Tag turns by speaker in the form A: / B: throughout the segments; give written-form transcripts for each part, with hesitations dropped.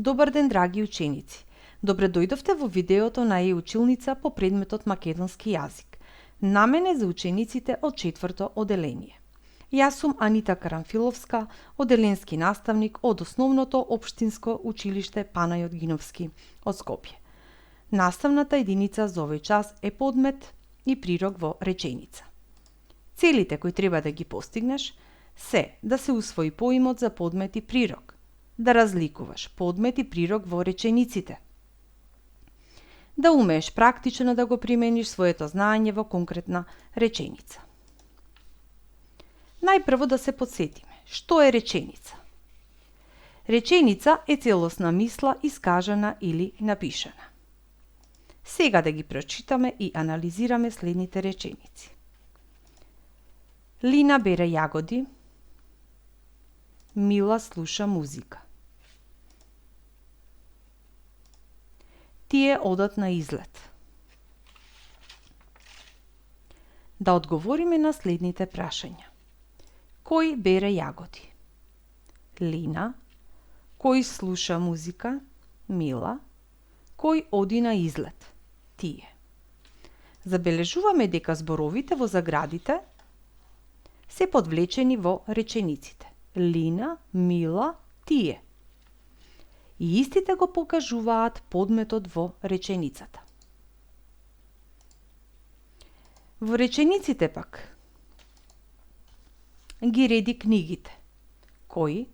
A: Добар ден, драги ученици! Добре дојдовте во видеото на училница по предметот македонски јазик. Намене за учениците од 4-то оделение. Јас сум Анита Карамфиловска, оделенски наставник од Основното општинско училиште Панајот Гиновски од Скопје. Наставната единица за овој час е подмет и прирок во реченица. Целите кои треба да ги постигнеш се да се усвои поимот за подмет и прирок, да разликуваш подмет и прирок во речениците, да умееш практично да го примениш своето знаење во конкретна реченица. Најпрво да се подсетиме, што е реченица? Реченица е целосна мисла искажана или напишана. Сега да ги прочитаме и анализираме следните реченици. Лина бере јагоди, Мила слуша музика. Тие одат на излет. Да одговориме на следните прашања. Кој бере јагоди? Лина. Кој слуша музика? Мила. Кој оди на излет? Тие. Забележуваме дека зборовите во заградите се подвлечени во речениците. Лина, Мила, тие. И истите го покажуваат подметот во реченицата. Во речениците пак ги реди книгите. Кои?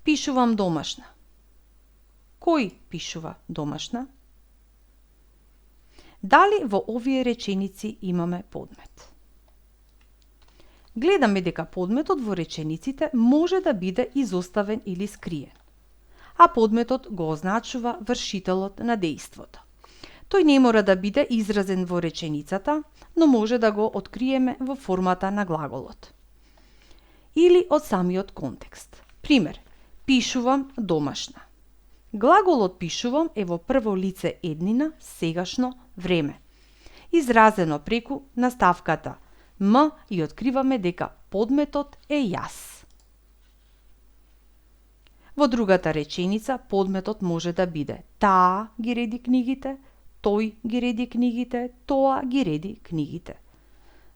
A: Пишувам домашна. Кој пишува домашна? Дали во овие реченици имаме подмет? Гледаме дека подметот во речениците може да биде изоставен или скриен, а подметот го означува вршителот на дејството. Тој не мора да биде изразен во реченицата, но може да го откриеме во формата на глаголот или од самиот контекст. Пример, пишувам домашна. Глаголот пишувам е во прво лице еднина, сегашно време, изразено преку наставката М и откриваме дека подметот е јас. Во другата реченица подметот може да биде таа ги реди книгите, тој ги реди книгите, тоа ги реди книгите,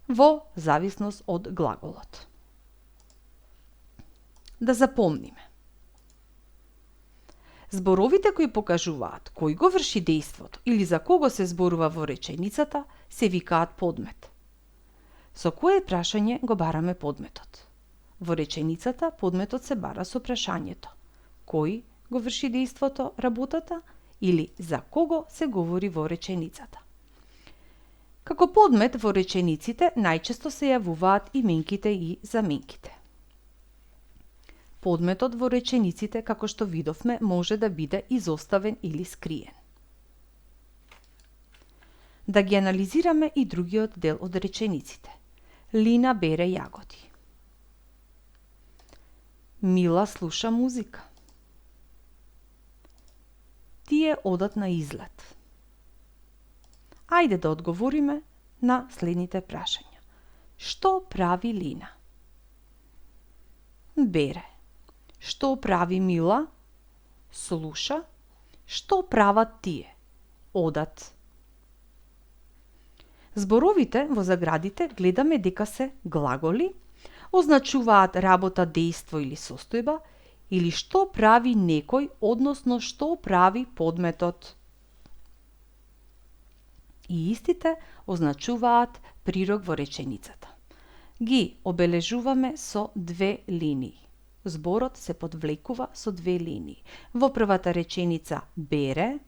A: во зависност од глаголот. Да запомниме. Зборовите кои покажуваат кој го врши дејството или за кого се зборува во реченицата се викаат подмет. Со кое прашање го бараме подметот? Во реченицата подметот се бара со прашањето кој го врши дејството, работата или за кого се говори во реченицата. Како подмет во речениците најчесто се јавуваат именките и заменките. Подметот во речениците, како што видовме, може да биде изоставен или скриен. Да ги анализираме и другиот дел од речениците. Лина бере јагоди. Мила слуша музика. Тие одат на излет. Ајде да одговориме на следните прашања. Што прави Лина? Бере. Што прави Мила? Слуша. Што прават тие? Одат. Зборовите во заградите гледаме дека се глаголи, означуваат работа, дејство или состојба, или што прави некој, односно што прави подметот. И истите означуваат прирок во реченицата. Ги обележуваме со две линии. Зборот се подвлекува со две линии. Во првата реченица бере,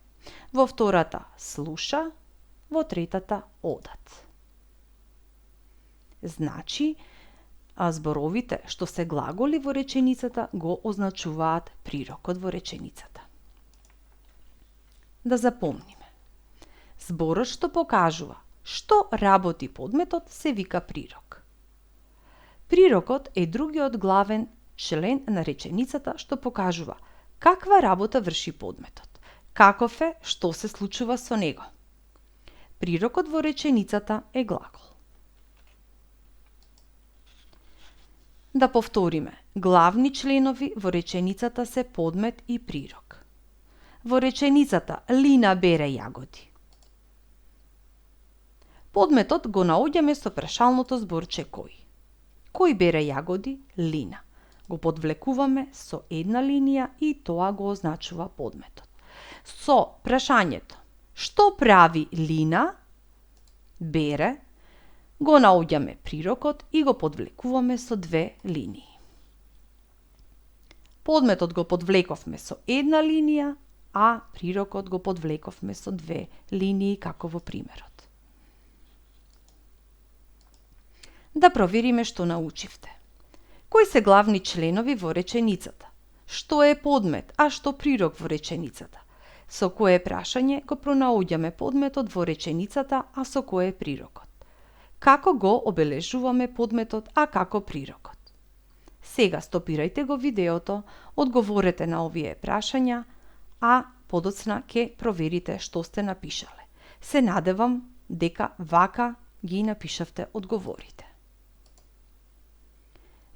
A: во втората слуша, во третата одат. Значи, зборовите што се глаголи во реченицата го означуваат прирокот во реченицата. Да запомниме. Зборот што покажува што работи подметот се вика прирок. Прирокот е другиот главен член на реченицата што покажува каква работа врши подметот, каков е, што се случува со него. Прирокот во реченицата е глагол. Да повториме. Главни членови во реченицата се подмет и прирок. Во реченицата Лина бере јагоди. Подметот го наоѓаме со прашалното зборче кој. Кој бере јагоди? Лина. Го подвлекуваме со една линија и тоа го означува подметот. Со прашањето што прави Лина? Бере. Го наоѓаме прирокот и го подвлекуваме со две линии. Подметот го подвлековме со една линија, а прирокот го подвлековме со две линии како во примерот. Да провериме што научивте. Кои се главни членови во реченицата? Што е подмет, а што прирок во реченицата? Со кое прашање го пронаоѓаме подметот во реченицата, а со кое прирокот? Како го обележуваме подметот, а како прирокот? Сега стопирајте го видеото, одговорете на овие прашања, а подоцна ќе проверите што сте напишале. Се надевам дека вака ги напишавте одговорите.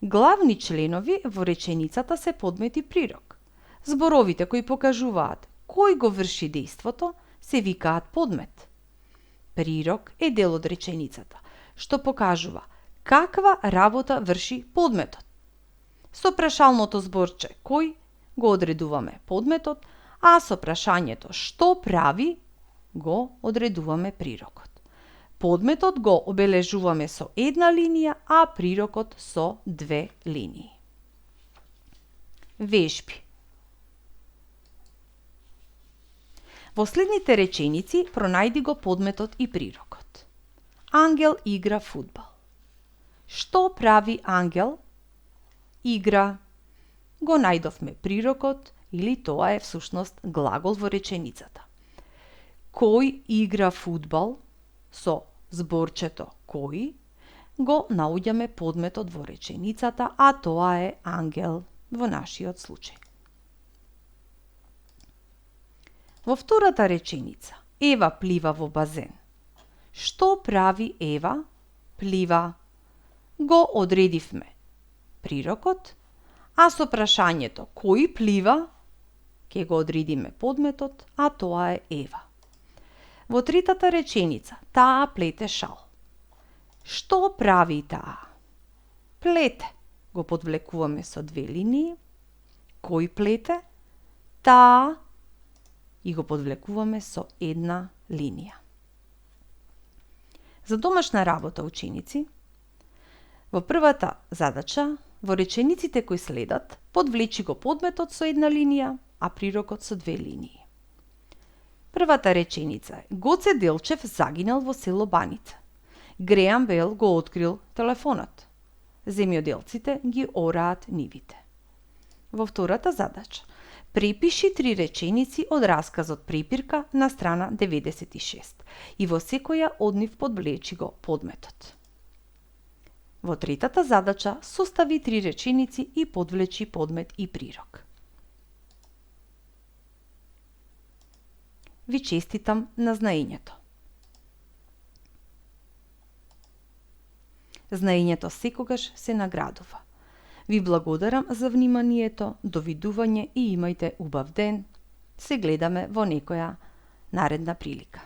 A: Главни членови во реченицата се подмет и прирок. Зборовите кои покажуваат кој го врши дејството се викаат подмет. Прирок е дел од реченицата, што покажува каква работа врши подметот. Со прашалното зборче кој го одредуваме подметот, а со прашањето што прави го одредуваме прирокот. Подметот го обележуваме со една линија, а прирокот со две линии. Вежби. Во следните реченици пронајди го подметот и прирокот. Ангел игра фудбал. Што прави Ангел? Игра. Го најдовме прирокот, или тоа е всушност глагол во реченицата. Кој игра фудбал? Со зборчето кој го наоѓаме подметот во реченицата, а тоа е Ангел во нашиот случај. Во втората реченица, Ева плива во базен. Што прави Ева? Плива. Го одредивме прирокот, а со прашањето кој плива, ќе го одредиме подметот, а тоа е Ева. Во третата реченица, таа плете шал. Што прави таа? Плете. Го подвлекуваме со две линии. Кој плете? Таа. И го подвлекуваме со една линија. За домашна работа, ученици, во првата задача, во речениците кои следат, подвлечи го подметот со една линија, а прирокот со две линии. Првата реченица е Гоце Делчев загинал во село Баница. Греам Бел го открил телефонот. Земјоделците ги ораат нивите. Во втората задача, препиши 3 реченици од расказот Препирка на страна 96 и во секоја од нив подвлечи го подметот. Во третата задача, состави 3 реченици и подвлечи подмет и прирок. Ви честитам на знаењето. Знаењето секогаш се наградува. Ви благодарам за вниманието, довидување и имајте убав ден. Се гледаме во некоја наредна прилика.